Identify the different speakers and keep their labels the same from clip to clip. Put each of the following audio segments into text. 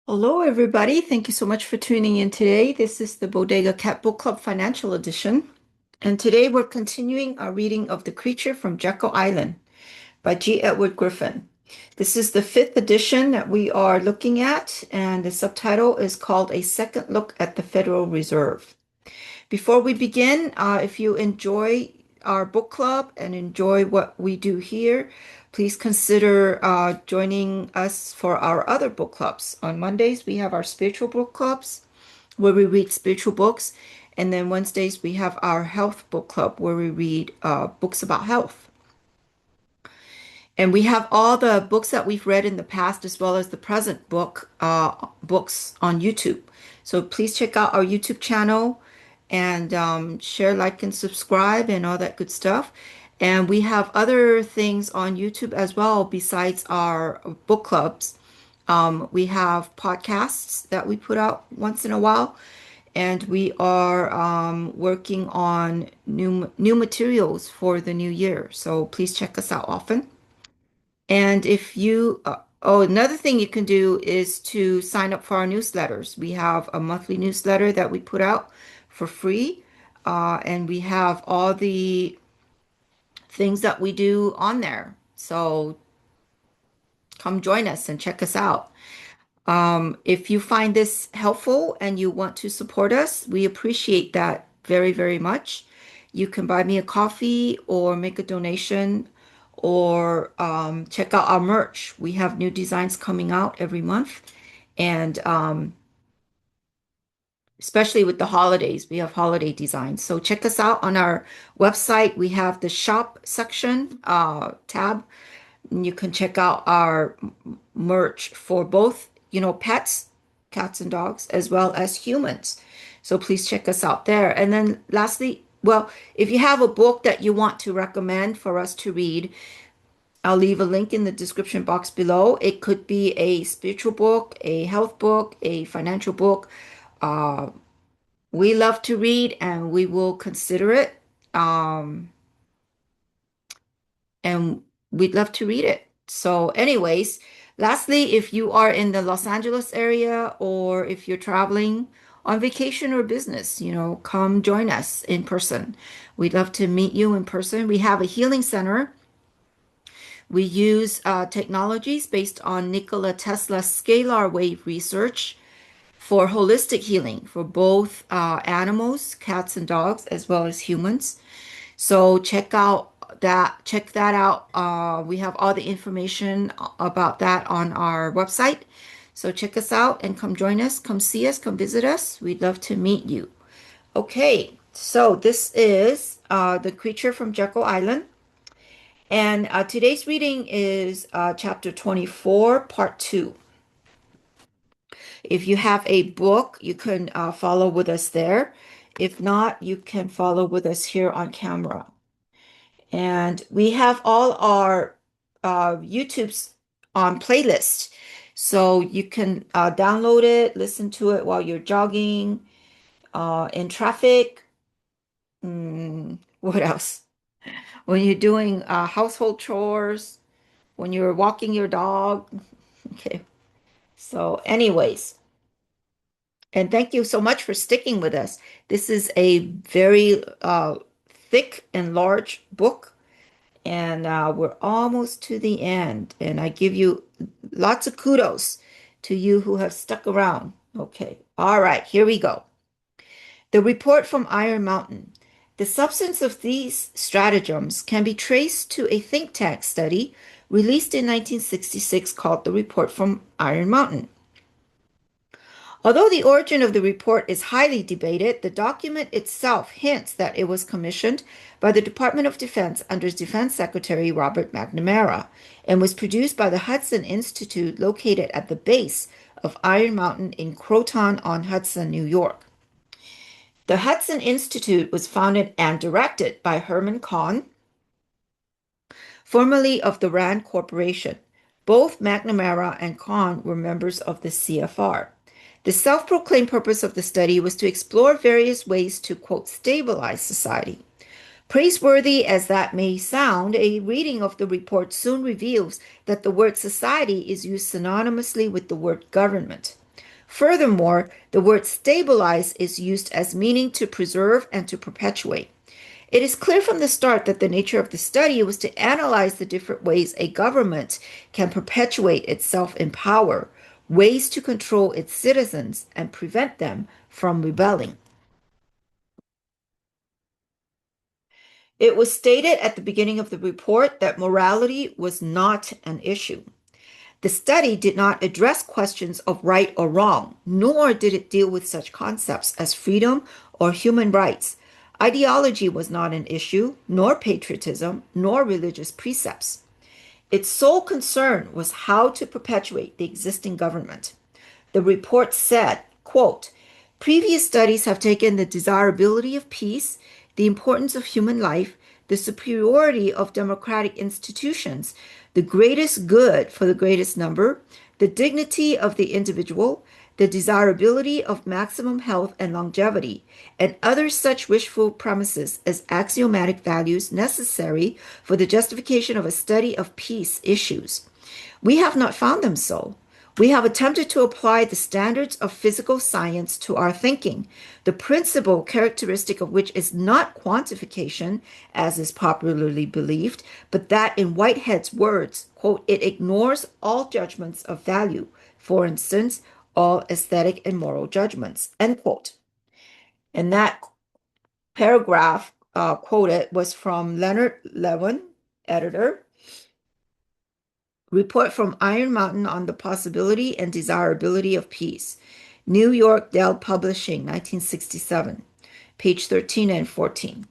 Speaker 1: Hello, everybody. Thank you so much for tuning in today. This is the Bodega Cat Book Club Financial Edition. And today we're continuing our reading of The Creature from Jekyll Island by G. Edward Griffin. This is the fifth edition that we are looking at, and the subtitle is called A Second Look at the Federal Reserve. Before we begin, if you enjoy our book club and enjoy what we do here, please consider joining us for our other book clubs. On Mondays, we have our spiritual book clubs where we read spiritual books. And then Wednesdays, we have our health book club where we read books about health. And we have all the books that we've read in the past as well as the present books on YouTube. So please check out our YouTube channel and share, like, and subscribe and all that good stuff. And we have other things on YouTube as well besides our book clubs. We have podcasts that we put out once in a while, and we are working on new materials for the new year. So please check us out often. And if you, another thing you can do is to sign up for our newsletters. We have a monthly newsletter that we put out for free, and we have all the things that we do on there. So come join us and check us out. If you find this helpful and you want to support us, we appreciate that very, very much. You can buy me a coffee or make a donation or check out our merch. We have new designs coming out every month. And especially with the holidays, we have holiday designs. So check us out on our website. We have the shop section tab. And you can check out our merch for both, pets, cats and dogs, as well as humans. So please check us out there. And then lastly, well, if you have a book that you want to recommend for us to read, I'll leave a link in the description box below. It could be a spiritual book, a health book, a financial book. Uh, we love to read and we will consider it. And we'd love to read it. So, anyways, lastly, if you are in the Los Angeles area or if you're traveling on vacation or business, come join us in person. We'd love to meet you in person. We have a healing center. We use technologies based on Nikola Tesla's scalar wave research for holistic healing for both animals, cats and dogs, as well as humans. So check that out. We have all the information about that on our website. So check us out and come join us, come see us, come visit us. We'd love to meet you. Okay, so this is The Creature from Jekyll Island. And today's reading is chapter 24, part 2. If you have a book, you can follow with us there. If not, you can follow with us here on camera. And we have all our YouTubes on playlist. So you can download it, listen to it while you're jogging, in traffic. What else? When you're doing household chores, when you're walking your dog. Okay. So, anyways, and thank you so much for sticking with us. This is a very thick and large book, and we're almost to the end. And I give you lots of kudos to you who have stuck around. Okay. All right, here we go. The report from Iron Mountain. The substance of these stratagems can be traced to a think tank study released in 1966 called The Report from Iron Mountain. Although the origin of the report is highly debated, the document itself hints that it was commissioned by the Department of Defense under Defense Secretary Robert McNamara and was produced by the Hudson Institute located at the base of Iron Mountain in Croton-on-Hudson, New York. The Hudson Institute was founded and directed by Herman Kahn, formerly of the Rand Corporation. Both McNamara and Kahn were members of the CFR. The self-proclaimed purpose of the study was to explore various ways to, quote, stabilize society. Praiseworthy as that may sound, a reading of the report soon reveals that the word society is used synonymously with the word government. Furthermore, the word stabilize is used as meaning to preserve and to perpetuate. It is clear from the start that the nature of the study was to analyze the different ways a government can perpetuate itself in power, ways to control its citizens and prevent them from rebelling. It was stated at the beginning of the report that morality was not an issue. The study did not address questions of right or wrong, nor did it deal with such concepts as freedom or human rights. Ideology was not an issue, nor patriotism, nor religious precepts. Its sole concern was how to perpetuate the existing government. The report said, quote, previous studies have taken the desirability of peace, the importance of human life, the superiority of democratic institutions, the greatest good for the greatest number, the dignity of the individual, the desirability of maximum health and longevity, and other such wishful premises as axiomatic values necessary for the justification of a study of peace issues. We have not found them so. We have attempted to apply the standards of physical science to our thinking, the principal characteristic of which is not quantification, as is popularly believed, but that, in Whitehead's words, quote, it ignores all judgments of value, for instance, all aesthetic and moral judgments, end quote. And that paragraph quoted was from Leonard Lewin, editor. Report from Iron Mountain on the Possibility and Desirability of Peace. New York Dell Publishing, 1967, page 13 and 14.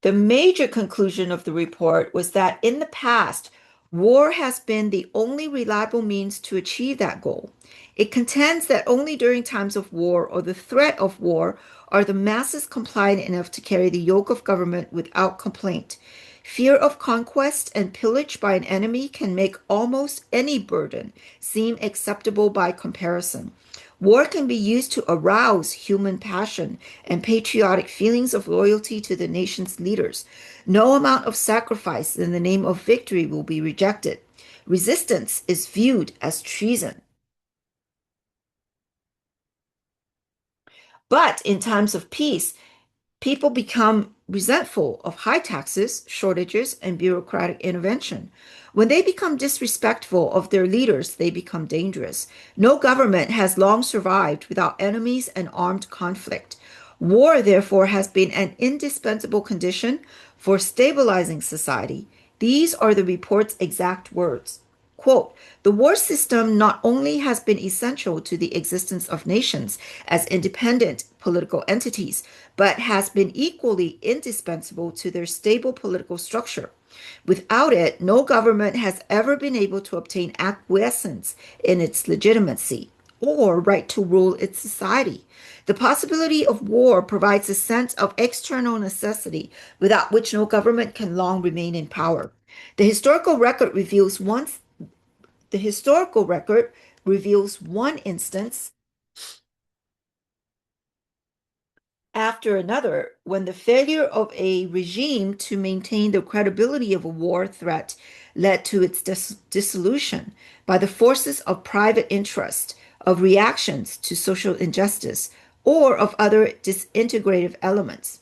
Speaker 1: The major conclusion of the report was that in the past, war has been the only reliable means to achieve that goal. It contends that only during times of war or the threat of war are the masses compliant enough to carry the yoke of government without complaint. Fear of conquest and pillage by an enemy can make almost any burden seem acceptable by comparison. War can be used to arouse human passion and patriotic feelings of loyalty to the nation's leaders. No amount of sacrifice in the name of victory will be rejected. Resistance is viewed as treason. But in times of peace, people become resentful of high taxes, shortages, and bureaucratic intervention. When they become disrespectful of their leaders, they become dangerous. No government has long survived without enemies and armed conflict. War, therefore, has been an indispensable condition for stabilizing society. These are the report's exact words. Quote, the war system not only has been essential to the existence of nations as independent political entities, but has been equally indispensable to their stable political structure. Without it, no government has ever been able to obtain acquiescence in its legitimacy or right to rule its society. The possibility of war provides a sense of external necessity without which no government can long remain in power. The historical record reveals once the historical record reveals one instance after another when the failure of a regime to maintain the credibility of a war threat led to its dissolution by the forces of private interest, of reactions to social injustice, or of other disintegrative elements.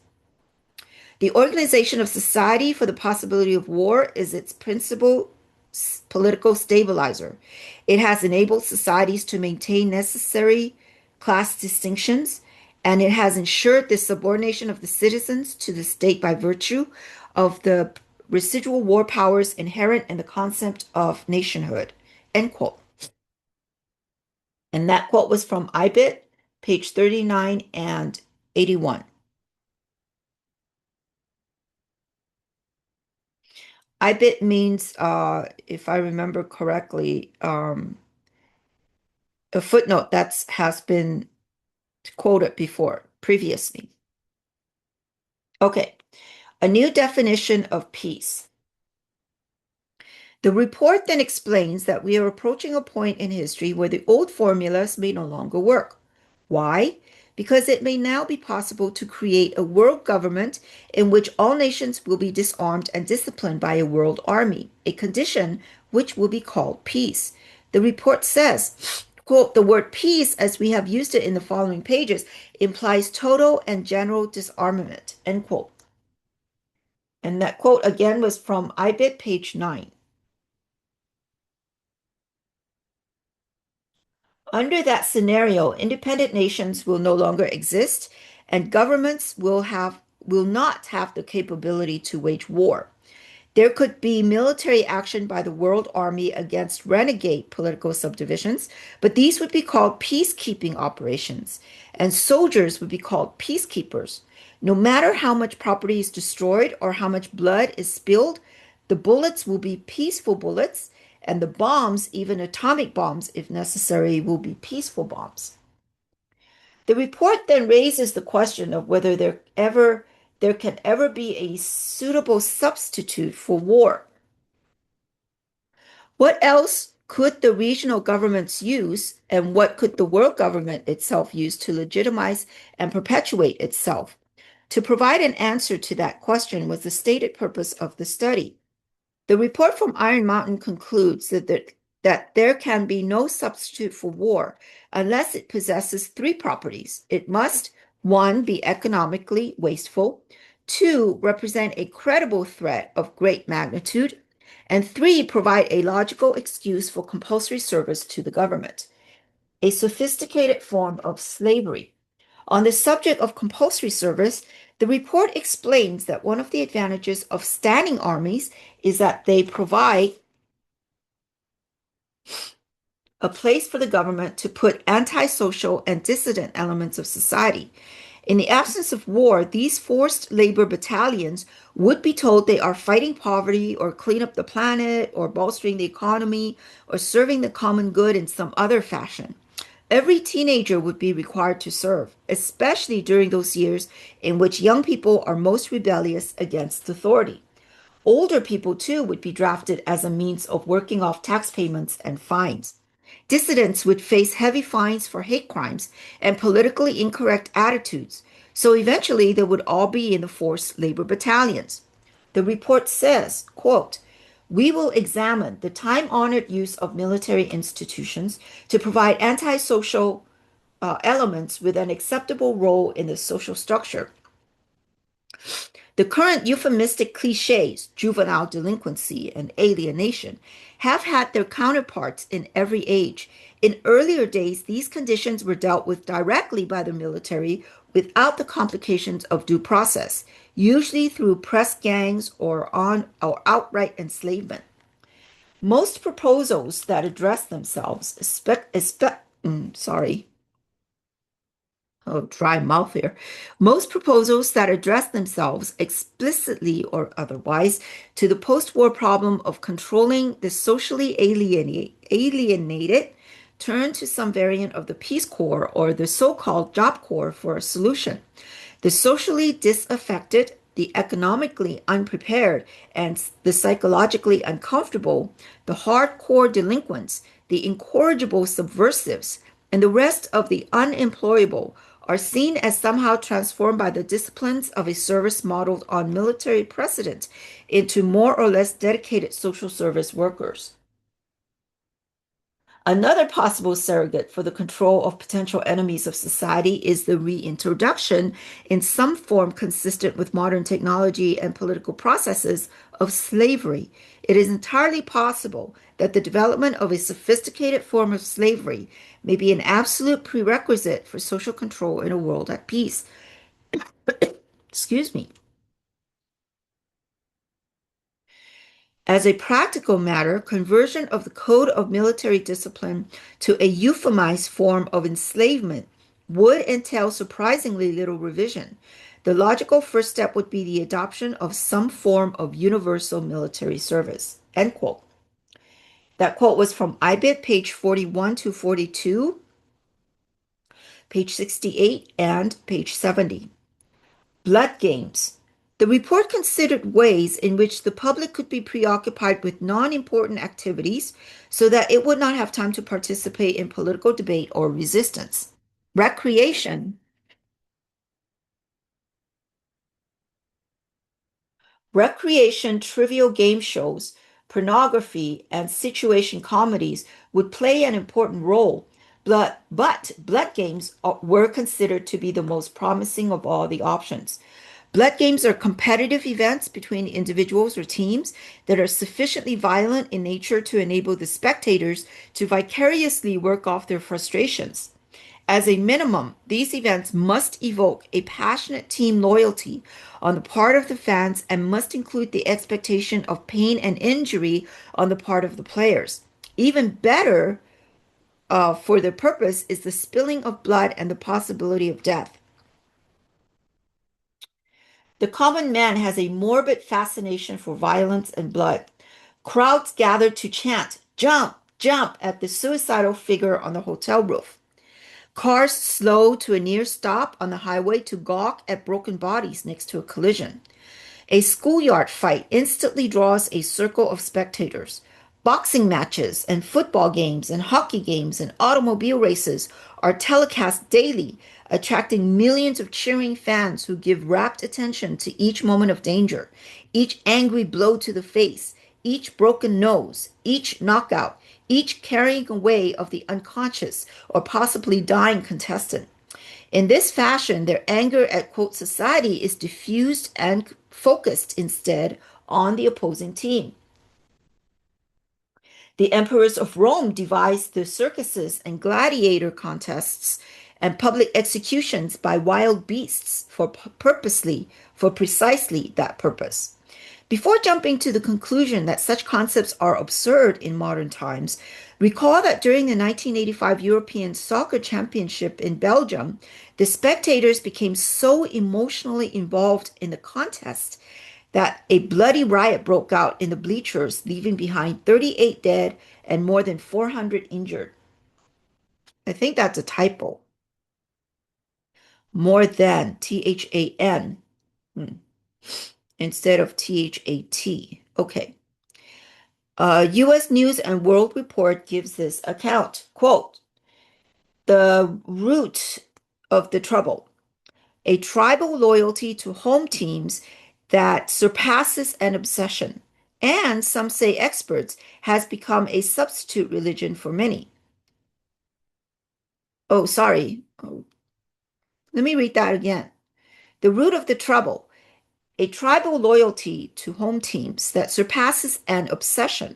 Speaker 1: The organization of society for the possibility of war is its principal political stabilizer. It has enabled societies to maintain necessary class distinctions, and it has ensured the subordination of the citizens to the state by virtue of the residual war powers inherent in the concept of nationhood. End quote. And that quote was from IBIT, page 39 and 81. IBIT means, if I remember correctly, a footnote that has been quoted before, previously. Okay, a new definition of peace. The report then explains that we are approaching a point in history where the old formulas may no longer work. Why? because it may now be possible to create a world government in which all nations will be disarmed and disciplined by a world army, a condition which will be called peace. The report says, quote, the word peace, as we have used it in the following pages, implies total and general disarmament, end quote. And that quote again was from IBIT, page 9. Under that scenario, independent nations will no longer exist, and governments will not have the capability to wage war. There could be military action by the World Army against renegade political subdivisions, but these would be called peacekeeping operations, and soldiers would be called peacekeepers. No matter how much property is destroyed or how much blood is spilled, the bullets will be peaceful bullets, and the bombs, even atomic bombs if necessary, will be peaceful bombs. The report then raises the question of whether there can ever be a suitable substitute for war. What else could the regional governments use, and what could the world government itself use to legitimize and perpetuate itself? To provide an answer to that question was the stated purpose of the study. The report from Iron Mountain concludes that there can be no substitute for war unless it possesses three properties. It must, one, be economically wasteful, two, represent a credible threat of great magnitude, and three, provide a logical excuse for compulsory service to the government, a sophisticated form of slavery. On the subject of compulsory service, the report explains that one of the advantages of standing armies is that they provide a place for the government to put antisocial and dissident elements of society. In the absence of war, these forced labor battalions would be told they are fighting poverty or clean up the planet or bolstering the economy or serving the common good in some other fashion. Every teenager would be required to serve, especially during those years in which young people are most rebellious against authority. Older people, too, would be drafted as a means of working off tax payments and fines. Dissidents would face heavy fines for hate crimes and politically incorrect attitudes, so eventually they would all be in the forced labor battalions. The report says, quote, we will examine the time-honored use of military institutions to provide antisocial elements with an acceptable role in the social structure. The current euphemistic cliches, juvenile delinquency and alienation, have had their counterparts in every age. In earlier days, these conditions were dealt with directly by the military without the complications of due process, usually through press gangs or outright enslavement. Most proposals that address themselves, sorry, oh, dry mouth here. Most proposals that address themselves explicitly or otherwise to the post-war problem of controlling the socially alienated turn to some variant of the Peace Corps or the so-called Job Corps for a solution. The socially disaffected, the economically unprepared, and the psychologically uncomfortable, the hardcore delinquents, the incorrigible subversives, and the rest of the unemployable are seen as somehow transformed by the disciplines of a service modeled on military precedent into more or less dedicated social service workers. Another possible surrogate for the control of potential enemies of society is the reintroduction, in some form consistent with modern technology and political processes, of slavery. It is entirely possible that the development of a sophisticated form of slavery may be an absolute prerequisite for social control in a world at peace. Excuse me. As a practical matter, conversion of the code of military discipline to a euphemized form of enslavement would entail surprisingly little revision. The logical first step would be the adoption of some form of universal military service. End quote. That quote was from IBIT, page 41 to 42, page 68, and page 70. Blood games. The report considered ways in which the public could be preoccupied with non-important activities so that it would not have time to participate in political debate or resistance. Recreation Recreation trivial game shows, pornography, and situation comedies would play an important role, but blood games were considered to be the most promising of all the options. Blood games are competitive events between individuals or teams that are sufficiently violent in nature to enable the spectators to vicariously work off their frustrations. As a minimum, these events must evoke a passionate team loyalty on the part of the fans and must include the expectation of pain and injury on the part of the players. Even better, for their purpose, is the spilling of blood and the possibility of death. The common man has a morbid fascination for violence and blood. Crowds gather to chant, "Jump, jump," at the suicidal figure on the hotel roof. Cars slow to a near stop on the highway to gawk at broken bodies next to a collision. A schoolyard fight instantly draws a circle of spectators. Boxing matches and football games and hockey games and automobile races are telecast daily, attracting millions of cheering fans who give rapt attention to each moment of danger, each angry blow to the face, each broken nose, each knockout, each carrying away of the unconscious or possibly dying contestant. In this fashion, their anger at quote society is diffused and focused instead on the opposing team. The emperors of Rome devised the circuses and gladiator contests and public executions by wild beasts for precisely that purpose. Before jumping to the conclusion that such concepts are absurd in modern times, recall that during the 1985 European Soccer Championship in Belgium, the spectators became so emotionally involved in the contest that a bloody riot broke out in the bleachers, leaving behind 38 dead and more than 400 injured. I think that's a typo. More than, THAN, instead of THAT. Okay. U.S. News and World Report gives this account. Quote, the root of the trouble, a tribal loyalty to home teams that surpasses an obsession, and some say experts, has become a substitute religion for many. Oh, sorry. Oh, let me read that again. The root of the trouble, a tribal loyalty to home teams that surpasses an obsession,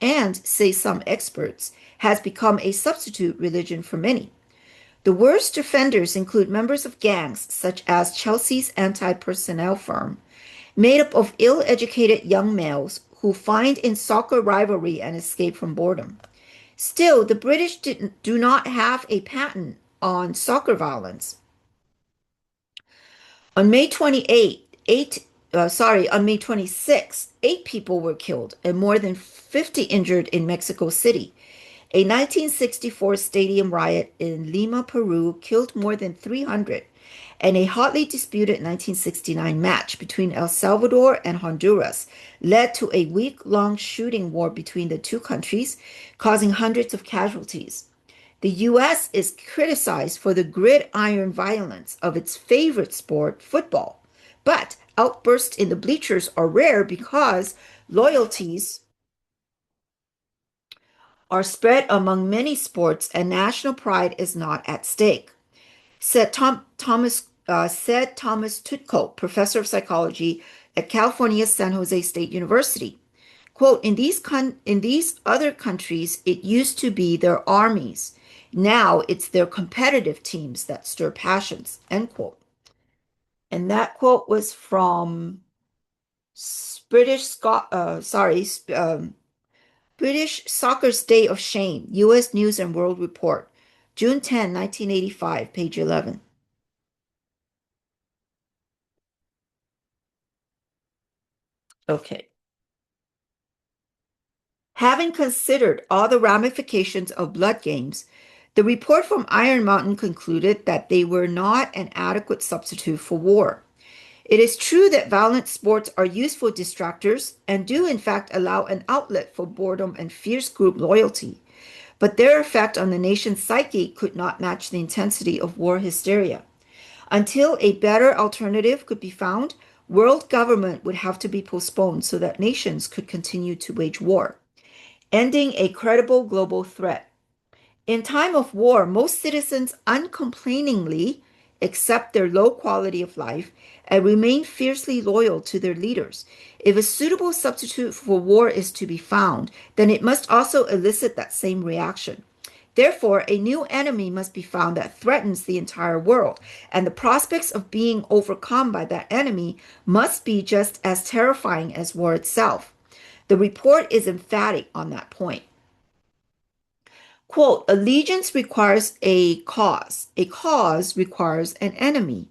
Speaker 1: and, say some experts, has become a substitute religion for many. The worst offenders include members of gangs such as Chelsea's anti-personnel firm, made up of ill-educated young males who find in soccer rivalry an escape from boredom. Still, the British do not have a patent on soccer violence. On May 26, 8 people were killed and more than 50 injured in Mexico City. A 1964 stadium riot in Lima, Peru killed more than 300, and a hotly disputed 1969 match between El Salvador and Honduras led to a week-long shooting war between the two countries, causing hundreds of casualties. The U.S. is criticized for the gridiron violence of its favorite sport, football, but outbursts in the bleachers are rare because loyalties are spread among many sports and national pride is not at stake, said Thomas Tutko, professor of psychology at California's San Jose State University. Quote, in these other countries, it used to be their armies. Now it's their competitive teams that stir passions, end quote. And that quote was from British Soccer's Day of Shame, U.S. News and World Report, June 10, 1985, page 11. Okay. Having considered all the ramifications of blood games, the report from Iron Mountain concluded that they were not an adequate substitute for war. It is true that violent sports are useful distractors and do in fact allow an outlet for boredom and fierce group loyalty, but their effect on the nation's psyche could not match the intensity of war hysteria. Until a better alternative could be found, world government would have to be postponed so that nations could continue to wage war, ending a credible global threat. In time of war, most citizens uncomplainingly accept their low quality of life and remain fiercely loyal to their leaders. If a suitable substitute for war is to be found, then it must also elicit that same reaction. Therefore, a new enemy must be found that threatens the entire world, and the prospects of being overcome by that enemy must be just as terrifying as war itself. The report is emphatic on that point. Quote, allegiance requires a cause requires an enemy.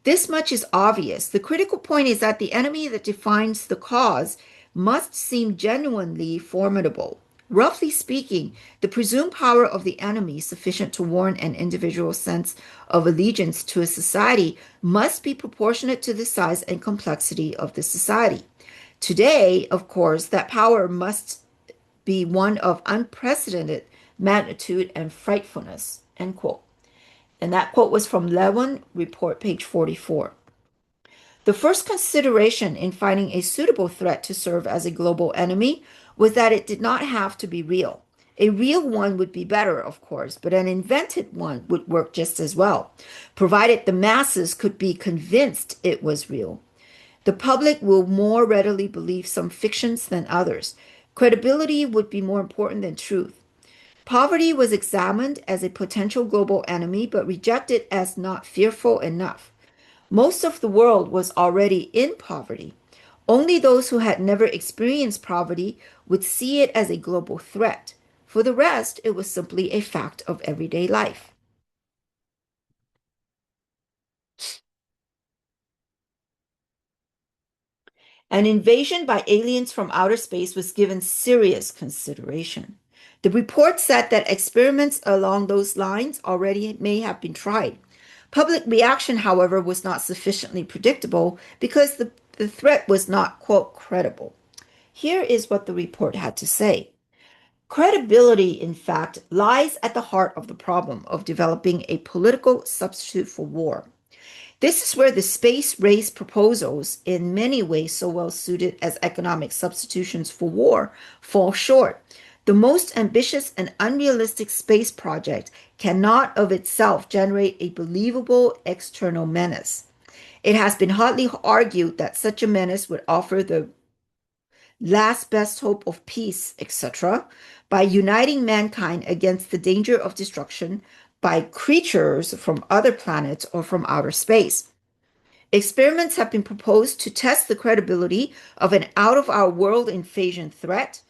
Speaker 1: This much is obvious. The critical point is that the enemy that defines the cause must seem genuinely formidable. Roughly speaking, the presumed power of the enemy sufficient to warrant an individual's sense of allegiance to a society must be proportionate to the size and complexity of the society. Today, of course, that power must be one of unprecedented magnitude and frightfulness, end quote. And that quote was from Lewin Report, page 44. The first consideration in finding a suitable threat to serve as a global enemy was that it did not have to be real. A real one would be better, of course, but an invented one would work just as well, provided the masses could be convinced it was real. The public will more readily believe some fictions than others. Credibility would be more important than truth. Poverty was examined as a potential global enemy, but rejected as not fearful enough. Most of the world was already in poverty. Only those who had never experienced poverty would see it as a global threat. For the rest, it was simply a fact of everyday life. An invasion by aliens from outer space was given serious consideration. The report said that experiments along those lines already may have been tried. Public reaction, however, was not sufficiently predictable because the threat was not, quote, credible. Here is what the report had to say. Credibility, in fact, lies at the heart of the problem of developing a political substitute for war. This is where the space race proposals, in many ways so well suited as economic substitutions for war, fall short. The most ambitious and unrealistic space project cannot of itself generate a believable external menace. It has been hotly argued that such a menace would offer the last best hope of peace, etc., by uniting mankind against the danger of destruction by creatures from other planets or from outer space. Experiments have been proposed to test the credibility of an out of our world invasion threat.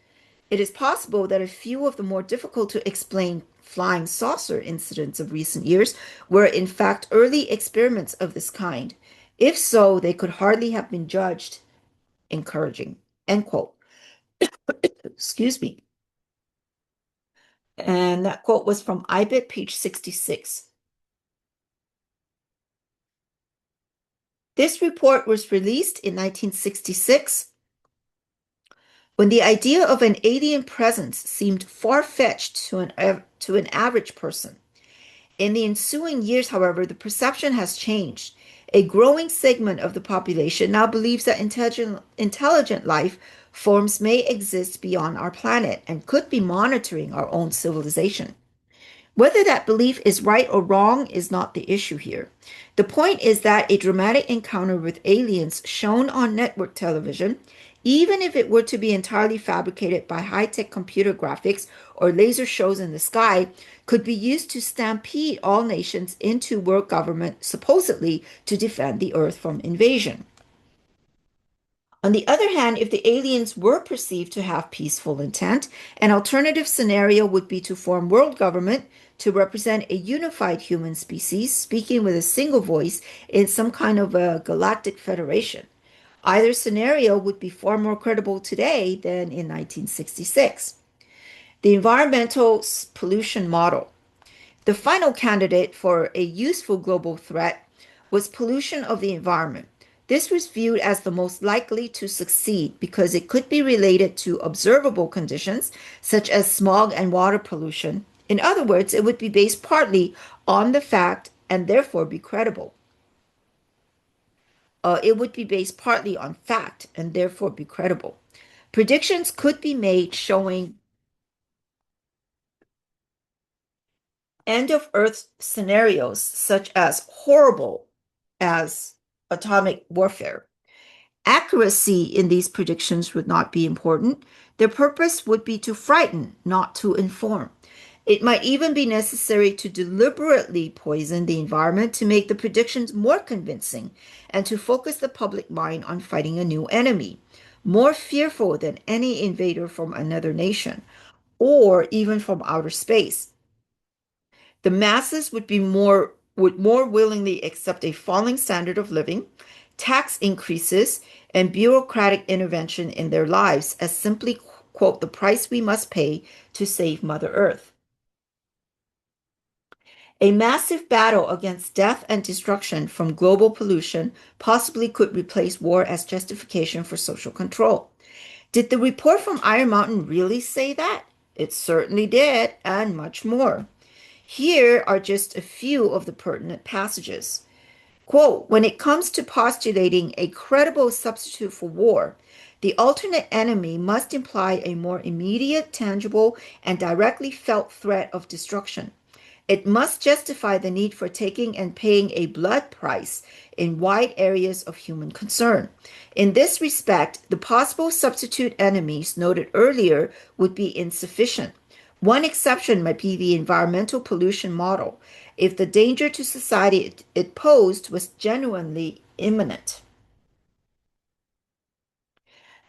Speaker 1: It is possible that a few of the more difficult to explain flying saucer incidents of recent years were in fact early experiments of this kind. If so, they could hardly have been judged encouraging. End quote. Excuse me. And that quote was from IBIT, page 66. This report was released in 1966 when the idea of an alien presence seemed far-fetched to an average person. In the ensuing years, however, the perception has changed. A growing segment of the population now believes that intelligent life forms may exist beyond our planet and could be monitoring our own civilization. Whether that belief is right or wrong is not the issue here. The point is that a dramatic encounter with aliens shown on network television, even if it were to be entirely fabricated by high-tech computer graphics or laser shows in the sky, could be used to stampede all nations into world government, supposedly to defend the Earth from invasion. On the other hand, if the aliens were perceived to have peaceful intent, an alternative scenario would be to form world government to represent a unified human species speaking with a single voice in some kind of a galactic federation. Either scenario would be far more credible today than in 1966. The environmental pollution model. The final candidate for a useful global threat was pollution of the environment. This was viewed as the most likely to succeed because it could be related to observable conditions such as smog and water pollution. In other words, it would be based partly on the fact and therefore be credible. It would be based partly on fact and therefore be credible. Predictions could be made showing end of Earth scenarios such as horrible as atomic warfare. Accuracy in these predictions would not be important. Their purpose would be to frighten, not to inform. It might even be necessary to deliberately poison the environment to make the predictions more convincing and to focus the public mind on fighting a new enemy, more fearful than any invader from another nation or even from outer space. The masses would more willingly accept a falling standard of living, tax increases, and bureaucratic intervention in their lives as simply, quote, the price we must pay to save Mother Earth. A massive battle against death and destruction from global pollution possibly could replace war as justification for social control. Did the report from Iron Mountain really say that? It certainly did, and much more. Here are just a few of the pertinent passages. Quote, when it comes to postulating a credible substitute for war, the alternate enemy must imply a more immediate, tangible, and directly felt threat of destruction. It must justify the need for taking and paying a blood price in wide areas of human concern. In this respect, the possible substitute enemies noted earlier would be insufficient. One exception might be the environmental pollution model, if the danger to society it posed was genuinely imminent.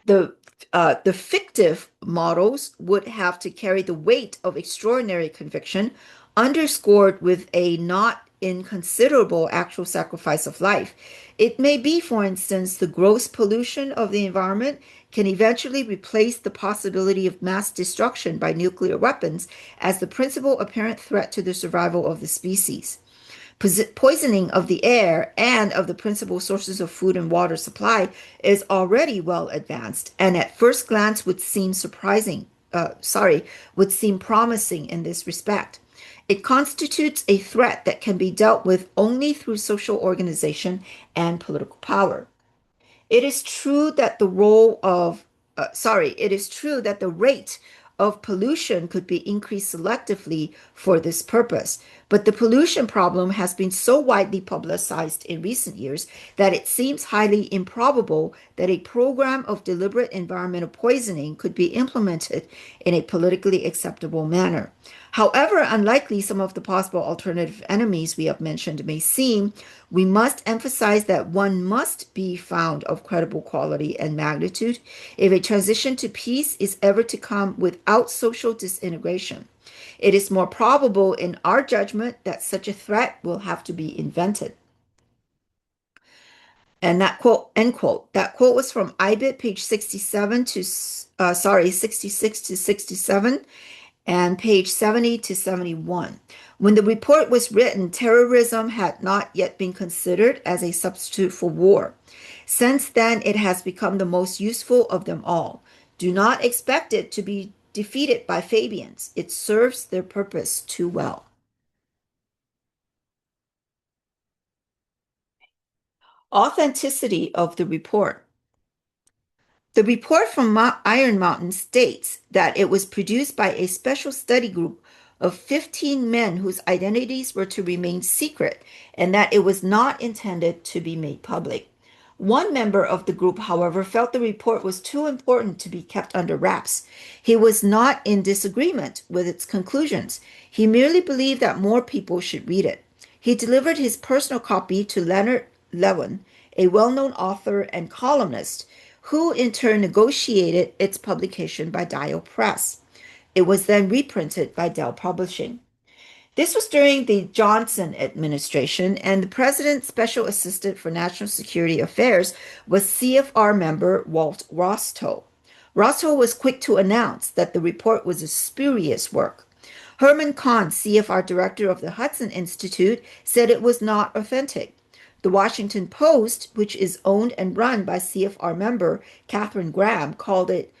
Speaker 1: The the fictive models would have to carry the weight of extraordinary conviction, underscored with a not inconsiderable actual sacrifice of life. It may be, for instance, the gross pollution of the environment can eventually replace the possibility of mass destruction by nuclear weapons as the principal apparent threat to the survival of the species. Poisoning of the air and of the principal sources of food and water supply is already well advanced and at first glance would seem promising in this respect. It constitutes a threat that can be dealt with only through social organization and political power. It is true that it is true that the rate of pollution could be increased selectively for this purpose. But the pollution problem has been so widely publicized in recent years that it seems highly improbable that a program of deliberate environmental poisoning could be implemented in a politically acceptable manner. However unlikely some of the possible alternative enemies we have mentioned may seem, we must emphasize that one must be found of credible quality and magnitude if a transition to peace is ever to come without social disintegration. It is more probable in our judgment that such a threat will have to be invented. And that quote, end quote. That quote was from IBIT, page 66 to 67, and page 70 to 71. When the report was written, terrorism had not yet been considered as a substitute for war. Since then, it has become the most useful of them all. Do not expect it to be defeated by Fabians. It serves their purpose too well. Authenticity of the report. The report from Iron Mountain states that it was produced by a special study group of 15 men whose identities were to remain secret and that it was not intended to be made public. One member of the group, however, felt the report was too important to be kept under wraps. He was not in disagreement with its conclusions. He merely believed that more people should read it. He delivered his personal copy to Leonard Lewin, a well-known author and columnist, who in turn negotiated its publication by Dial Press. It was then reprinted by Dell Publishing. This was during the Johnson administration, and the president's special assistant for national security affairs was CFR member Walt Rostow. Rostow was quick to announce that the report was a spurious work. Herman Kahn, CFR director of the Hudson Institute, said it was not authentic. The Washington Post, which is owned and run by CFR member Katharine Graham, called it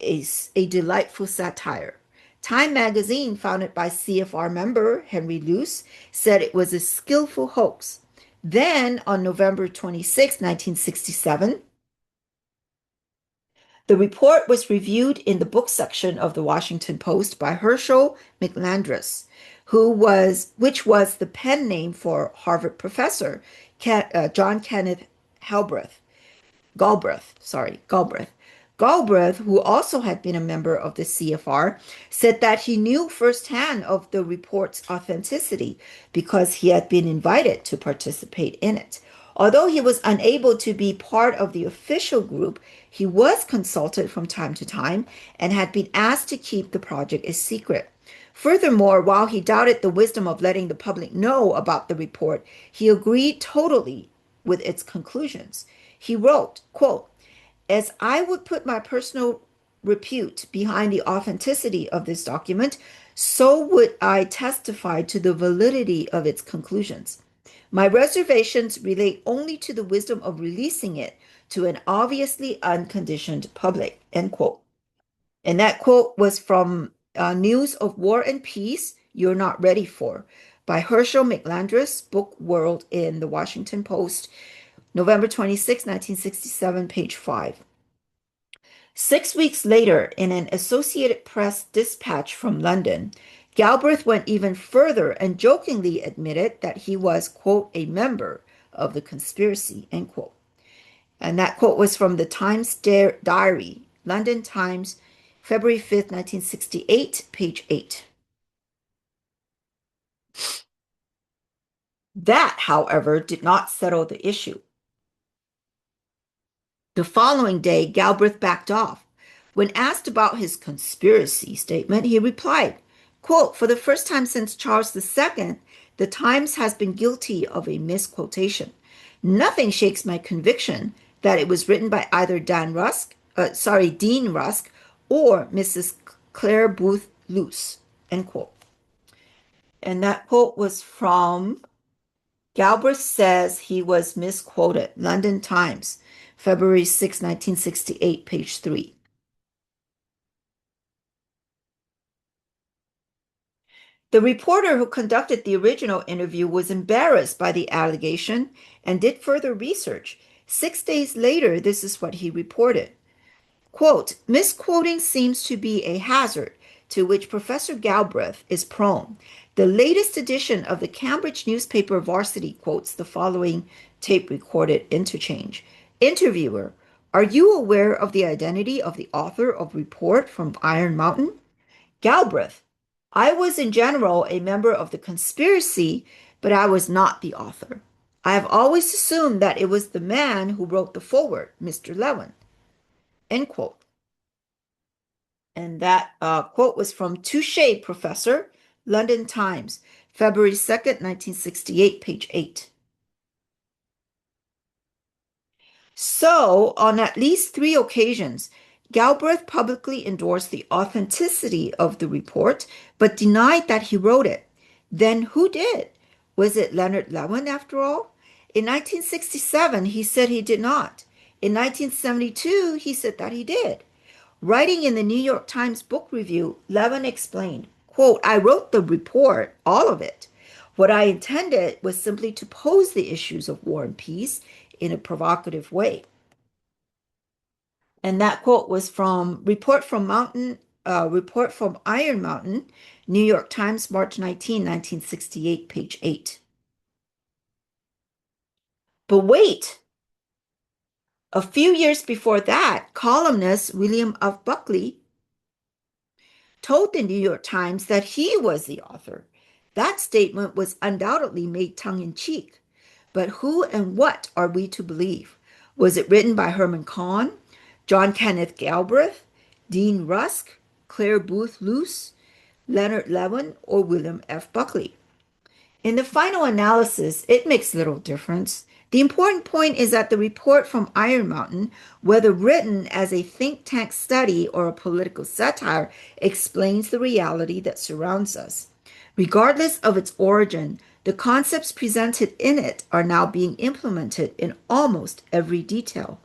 Speaker 1: a delightful satire. Time magazine, founded by CFR member Henry Luce, said it was a skillful hoax. Then on November 26, 1967, the report was reviewed in the book section of the Washington Post by Herschel McLandris, which was the pen name for Harvard professor John Kenneth Galbraith. Galbraith. Galbraith, who also had been a member of the CFR, said that he knew firsthand of the report's authenticity because he had been invited to participate in it. Although he was unable to be part of the official group, he was consulted from time to time and had been asked to keep the project a secret. Furthermore, while he doubted the wisdom of letting the public know about the report, he agreed totally with its conclusions. He wrote, quote, as I would put my personal repute behind the authenticity of this document, so would I testify to the validity of its conclusions. My reservations relate only to the wisdom of releasing it to an obviously unconditioned public, end quote. And that quote was from News of War and Peace, You're Not Ready For, by Herschel McLandris, Book World in the Washington Post, November 26, 1967, page 5. 6 weeks later, in an Associated Press dispatch from London, Galbraith went even further and jokingly admitted that he was, quote, a member of the conspiracy, end quote. And that quote was from the Times Diary, London Times, February 5th, 1968, page 8. That, however, did not settle the issue. The following day, Galbraith backed off. When asked about his conspiracy statement, he replied, quote, for the first time since Charles II, the Times has been guilty of a misquotation. Nothing shakes my conviction that it was written by either Dean Rusk or Mrs. Clare Booth Luce, end quote. And that quote was from Galbraith says he was misquoted, London Times, February 6, 1968, page 3. The reporter who conducted the original interview was embarrassed by the allegation and did further research. 6 days later, this is what he reported. Quote, misquoting seems to be a hazard to which Professor Galbraith is prone. The latest edition of the Cambridge newspaper Varsity quotes the following tape-recorded interchange. Interviewer, are you aware of the identity of the author of Report from Iron Mountain? Galbraith, I was in general a member of the conspiracy, but I was not the author. I have always assumed that it was the man who wrote the foreword, Mr. Lewin. End quote. And that quote was from Touche Professor, London Times, February 2nd, 1968, page 8. So, on at least 3 occasions, Galbraith publicly endorsed the authenticity of the report, but denied that he wrote it. Then who did? Was it Leonard Lewin after all? In 1967, he said he did not. In 1972, he said that he did. Writing in the New York Times Book Review, Lewin explained, quote, I wrote the report, all of it. What I intended was simply to pose the issues of war and peace in a provocative way. And that quote was from Report from Iron Mountain, New York Times, March 19, 1968, page 8. But wait, a few years before that, columnist William F. Buckley told the New York Times that he was the author. That statement was undoubtedly made tongue-in-cheek. But who and what are we to believe? Was it written by Herman Kahn, John Kenneth Galbraith, Dean Rusk, Clare Booth Luce, Leonard Lewin, or William F. Buckley? In the final analysis, it makes little difference. The important point is that the report from Iron Mountain, whether written as a think tank study or a political satire, explains the reality that surrounds us. Regardless of its origin, the concepts presented in it are now being implemented in almost every detail.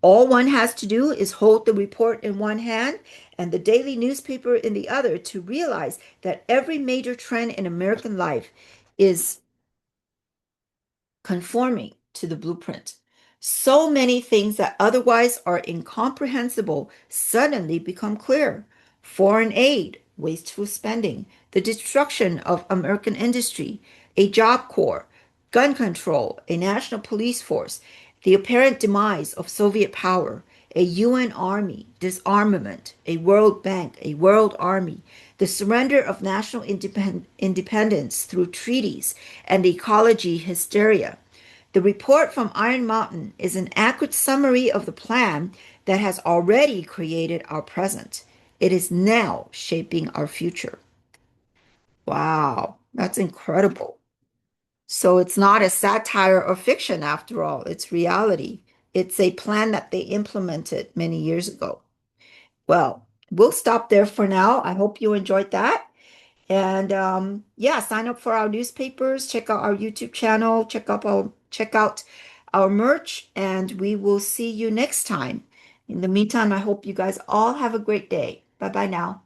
Speaker 1: All one has to do is hold the report in one hand and the daily newspaper in the other to realize that every major trend in American life is conforming to the blueprint. So many things that otherwise are incomprehensible suddenly become clear. Foreign aid, wasteful spending, the destruction of American industry, a job corps, gun control, a national police force, the apparent demise of Soviet power, a UN army, disarmament, a World Bank, a world army, the surrender of national independence through treaties, and ecology hysteria. The report from Iron Mountain is an accurate summary of the plan that has already created our present. It is now shaping our future. Wow, that's incredible. So it's not a satire or fiction after all, it's reality. It's a plan that they implemented many years ago. Well, we'll stop there for now. I hope you enjoyed that. And yeah, sign up for our newspapers, check out our YouTube channel, check out our merch, and we will see you next time. In the meantime, I hope you guys all have a great day. Bye bye now.